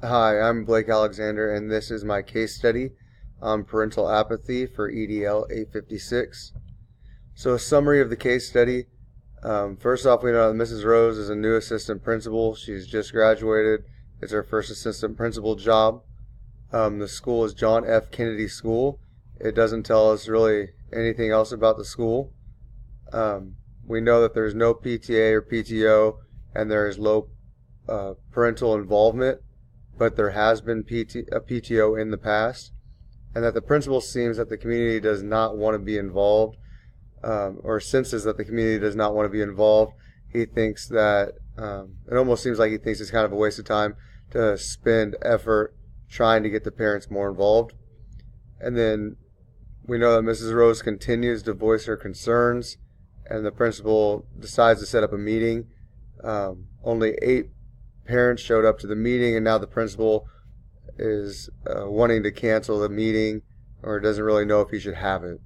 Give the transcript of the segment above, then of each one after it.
Hi, I'm Blake Alexander, and this is my case study on parental apathy for EDL 856. So, a summary of the case study. First off, we know that Mrs. Rose is a new assistant principal. She's just graduated. It's her first assistant principal job. The school is John F. Kennedy School. It doesn't tell us really anything else about the school. We know that there's no PTA or PTO, and there is low parental involvement, but there has been a PTO in the past, and that the principal seems that the community does not want to be involved, or senses that the community does not want to be involved. He thinks that it almost seems like he thinks it's kind of a waste of time to spend effort trying to get the parents more involved. And then we know that Mrs. Rose continues to voice her concerns, and the principal decides to set up a meeting. Only 8 parents showed up to the meeting, and now the principal is wanting to cancel the meeting, or doesn't really know if he should have it.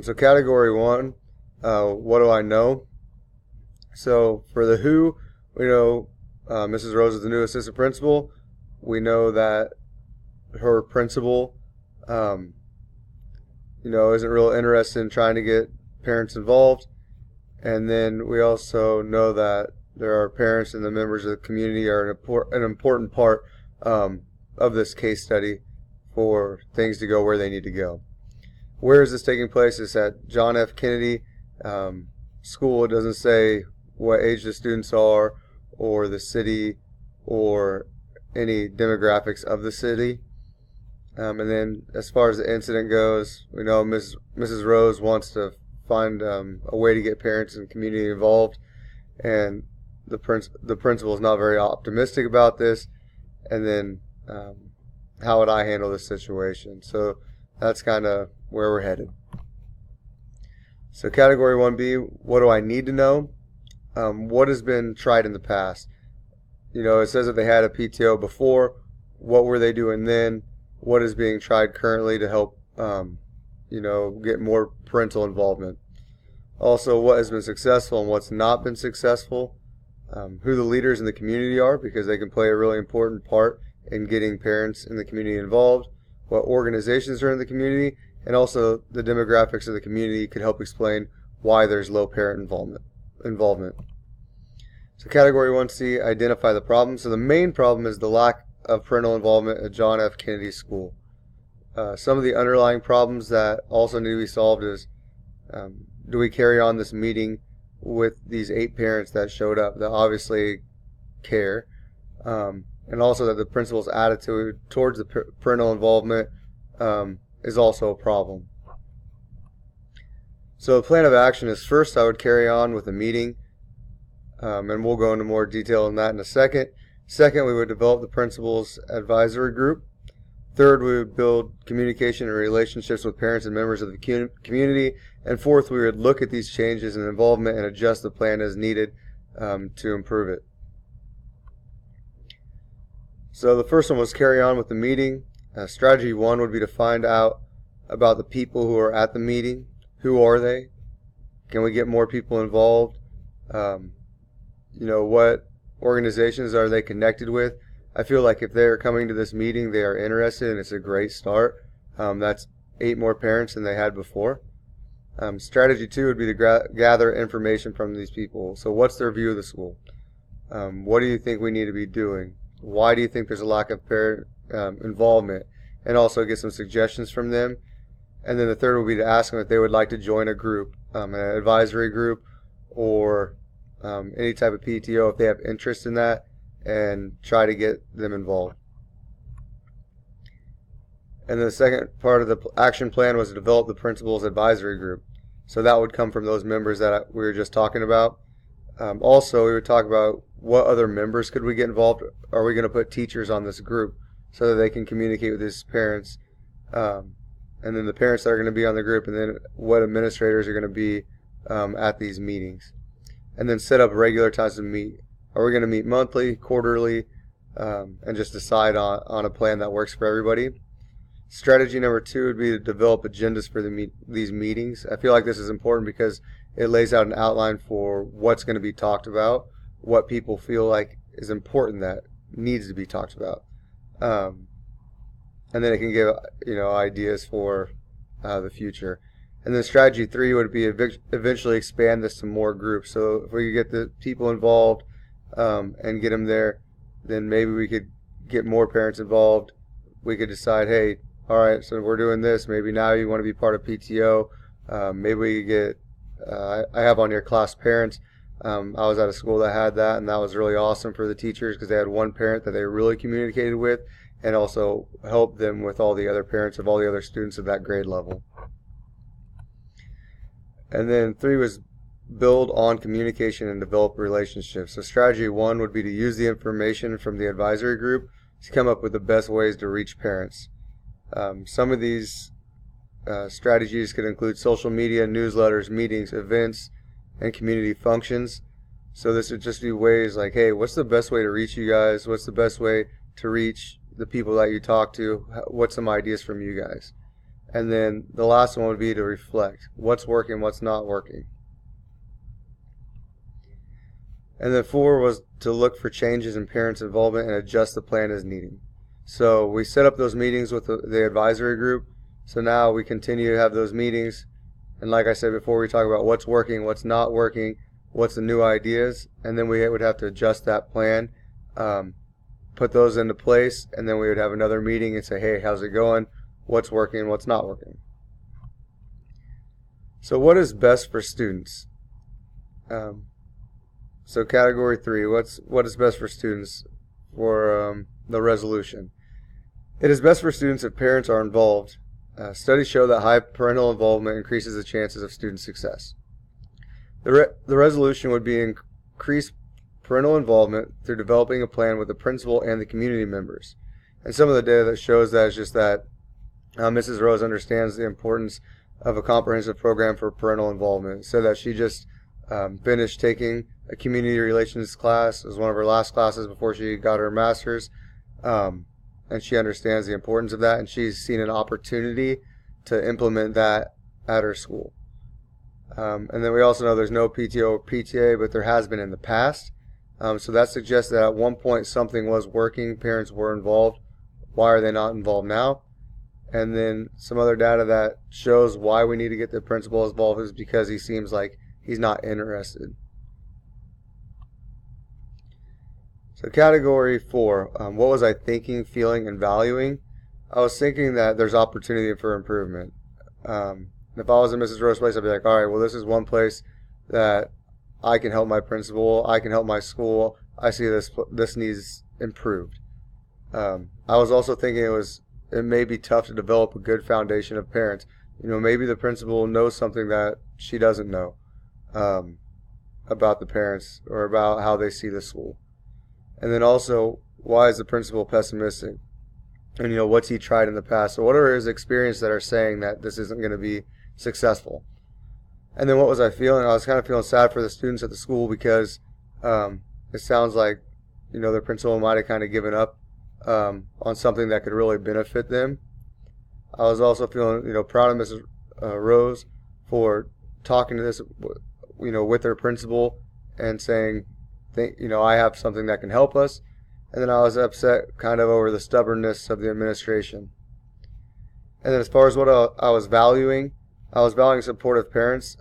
So category 1, what do I know? So for the who, we know Mrs. Rose is the new assistant principal. We know that her principal, isn't real interested in trying to get parents involved. And then we also know that there are parents and the members of the community are an important part of this case study for things to go where they need to go. Where is this taking place? It's at John F. Kennedy School. It doesn't say what age the students are, or the city, or any demographics of the city. And then as far as the incident goes, we know Mrs. Rose wants to find a way to get parents and community involved, and the principal is not very optimistic about this. And then how would I handle this situation? So that's kind of where we're headed. So category 1B, what do I need to know? What has been tried in the past? It says that they had a PTO before. What were they doing then? What is being tried currently to help get more parental involvement? Also, what has been successful and what's not been successful? Who the leaders in the community are, because they can play a really important part in getting parents in the community involved. What organizations are in the community, and also the demographics of the community could help explain why there's low parent involvement. So category 1C, identify the problem. So the main problem is the lack of parental involvement at John F. Kennedy School. Some of the underlying problems that also need to be solved is, do we carry on this meeting with these 8 parents that showed up that obviously care, and also that the principal's attitude towards the parental involvement is also a problem. So the plan of action is, first I would carry on with the meeting, and we'll go into more detail on that in a second. Second, we would develop the principal's advisory group. Third, we would build communication and relationships with parents and members of the community. And fourth, we would look at these changes and involvement and adjust the plan as needed to improve it. So the first one was carry on with the meeting. Strategy 1 would be to find out about the people who are at the meeting. Who are they? Can we get more people involved? What organizations are they connected with? I feel like if they are coming to this meeting, they are interested, and it's a great start. That's 8 more parents than they had before. Strategy 2 would be to gather information from these people. So what's their view of the school? What do you think we need to be doing? Why do you think there's a lack of parent involvement? And also get some suggestions from them. And then the third would be to ask them if they would like to join a group, an advisory group, or any type of PTO if they have interest in that, and try to get them involved. And the second part of the action plan was to develop the principal's advisory group. So that would come from those members that we were just talking about. Also, we would talk about what other members could we get involved. Are we going to put teachers on this group so that they can communicate with these parents? And then the parents that are going to be on the group, and then what administrators are going to be at these meetings. And then set up regular times to meet. Are we going to meet monthly, quarterly, and just decide on a plan that works for everybody? Strategy number 2 would be to develop agendas for these meetings. I feel like this is important because it lays out an outline for what's going to be talked about, what people feel like is important that needs to be talked about. And then it can give ideas for the future. And then strategy 3 would be eventually expand this to more groups. So if we could get the people involved and get them there, then maybe we could get more parents involved. We could decide, hey, all right, so we're doing this. Maybe now you want to be part of PTO. Maybe we could get, I have on here class parents. I was at a school that had that, and that was really awesome for the teachers because they had one parent that they really communicated with and also helped them with all the other parents of all the other students at that grade level. And then 3 was build on communication and develop relationships. So strategy 1 would be to use the information from the advisory group to come up with the best ways to reach parents. Some of these strategies could include social media, newsletters, meetings, events, and community functions. So this would just be ways like, hey, what's the best way to reach you guys? What's the best way to reach the people that you talk to? What's some ideas from you guys? And then the last one would be to reflect. What's working, what's not working. And then 4 was to look for changes in parents' involvement and adjust the plan as needed. So we set up those meetings with the advisory group. So now we continue to have those meetings. And like I said before, we talk about what's working, what's not working, what's the new ideas. And then we would have to adjust that plan, put those into place. And then we would have another meeting and say, hey, how's it going? What's working, what's not working. So what is best for students? So category 3, what is best for students for the resolution? It is best for students if parents are involved. Studies show that high parental involvement increases the chances of student success. The resolution would be increase parental involvement through developing a plan with the principal and the community members. And some of the data that shows that is just that Mrs. Rose understands the importance of a comprehensive program for parental involvement. So that she just finished taking a community relations class. It was one of her last classes before she got her master's. And she understands the importance of that, and she's seen an opportunity to implement that at her school. And then we also know there's no PTO or PTA, but there has been in the past. So that suggests that at one point something was working, parents were involved. Why are they not involved now? And then some other data that shows why we need to get the principal involved is because he seems like he's not interested. So category 4, what was I thinking, feeling, and valuing? I was thinking that there's opportunity for improvement. If I was in Mrs. Rose's place, I'd be like, all right, well, this is one place that I can help my principal, I can help my school, I see this needs improved. I was also thinking it may be tough to develop a good foundation of parents. Maybe the principal knows something that she doesn't know about the parents or about how they see the school. And then also, why is the principal pessimistic? And what's he tried in the past? So what are his experiences that are saying that this isn't going to be successful? And then what was I feeling? I was kind of feeling sad for the students at the school because it sounds like their principal might have kind of given up on something that could really benefit them. I was also feeling proud of Mrs. Rose for talking to this with her principal and saying, I have something that can help us. And then I was upset kind of over the stubbornness of the administration. And then as far as what I was valuing supportive parents.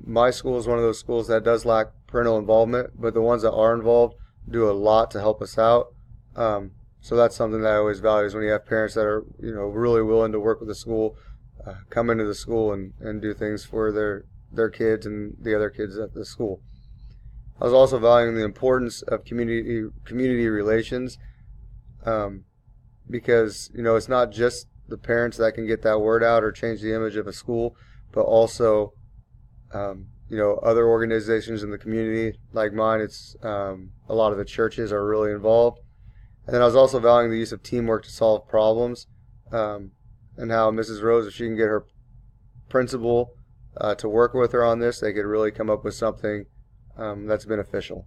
My school is one of those schools that does lack parental involvement, but the ones that are involved do a lot to help us out. So that's something that I always value is when you have parents that are really willing to work with the school, come into the school and do things for their kids and the other kids at the school. I was also valuing the importance of community relations, because it's not just the parents that can get that word out or change the image of a school, but also other organizations in the community like mine. It's a lot of the churches are really involved. And then I was also valuing the use of teamwork to solve problems, and how Mrs. Rose, if she can get her principal to work with her on this, they could really come up with something that's beneficial.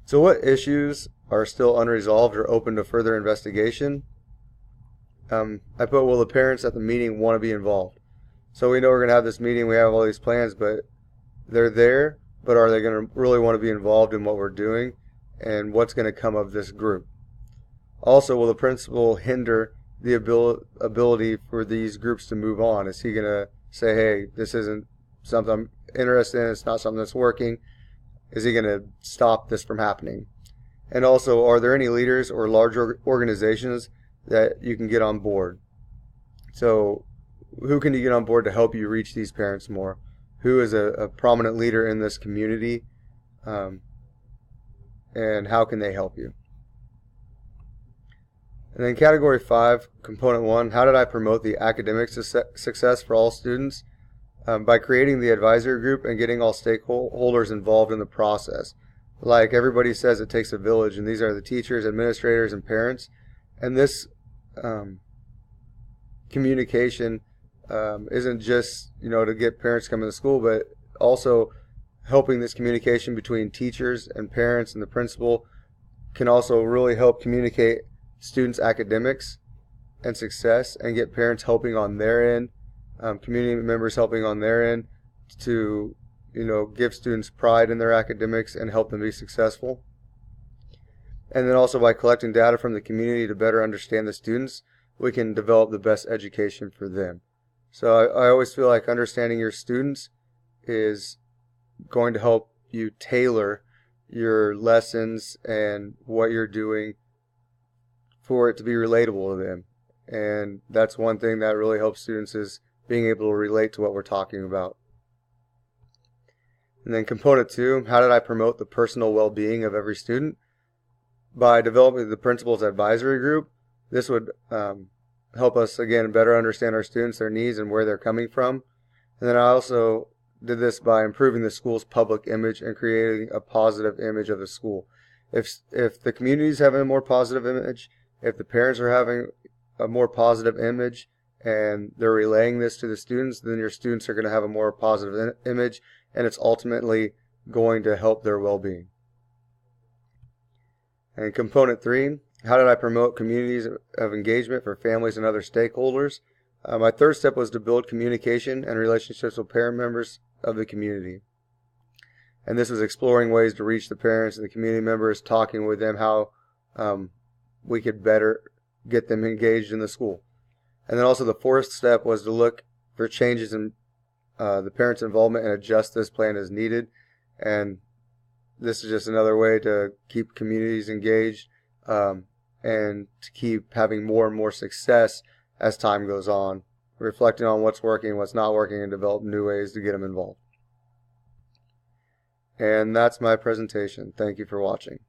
So what issues are still unresolved or open to further investigation? I put, will the parents at the meeting want to be involved? So we know we're going to have this meeting, we have all these plans, but they're there, but are they going to really want to be involved in what we're doing, and what's going to come of this group? Also, will the principal hinder the ability for these groups to move on? Is he going to say, hey, this isn't something I'm interested in, it's not something that's working? Is he going to stop this from happening? And also, are there any leaders or large organizations that you can get on board? So who can you get on board to help you reach these parents more? Who is a prominent leader in this community, and how can they help you? And then category 5, component 1, how did I promote the academic success for all students? By creating the advisory group and getting all stakeholders involved in the process. Like everybody says, it takes a village, and these are the teachers, administrators, and parents. And this communication isn't just to get parents coming to school, but also helping this communication between teachers and parents and the principal can also really help communicate students' academics and success, and get parents helping on their end, community members helping on their end to give students pride in their academics and help them be successful. And then also by collecting data from the community to better understand the students, we can develop the best education for them. So I always feel like understanding your students is going to help you tailor your lessons and what you're doing for it to be relatable to them. And that's one thing that really helps students, is being able to relate to what we're talking about. And then component 2, how did I promote the personal well-being of every student? By developing the principal's advisory group. This would help us, again, better understand our students, their needs, and where they're coming from. And then I also did this by improving the school's public image and creating a positive image of the school. If the community is having a more positive image, if the parents are having a more positive image, and they're relaying this to the students, then your students are going to have a more positive image, and it's ultimately going to help their well-being. And component 3, how did I promote communities of engagement for families and other stakeholders? My third step was to build communication and relationships with parent members of the community. And this was exploring ways to reach the parents and the community members, talking with them how we could better get them engaged in the school. And then also the fourth step was to look for changes in the parents' involvement and adjust this plan as needed. And this is just another way to keep communities engaged and to keep having more and more success as time goes on, reflecting on what's working, what's not working, and develop new ways to get them involved. And that's my presentation. Thank you for watching.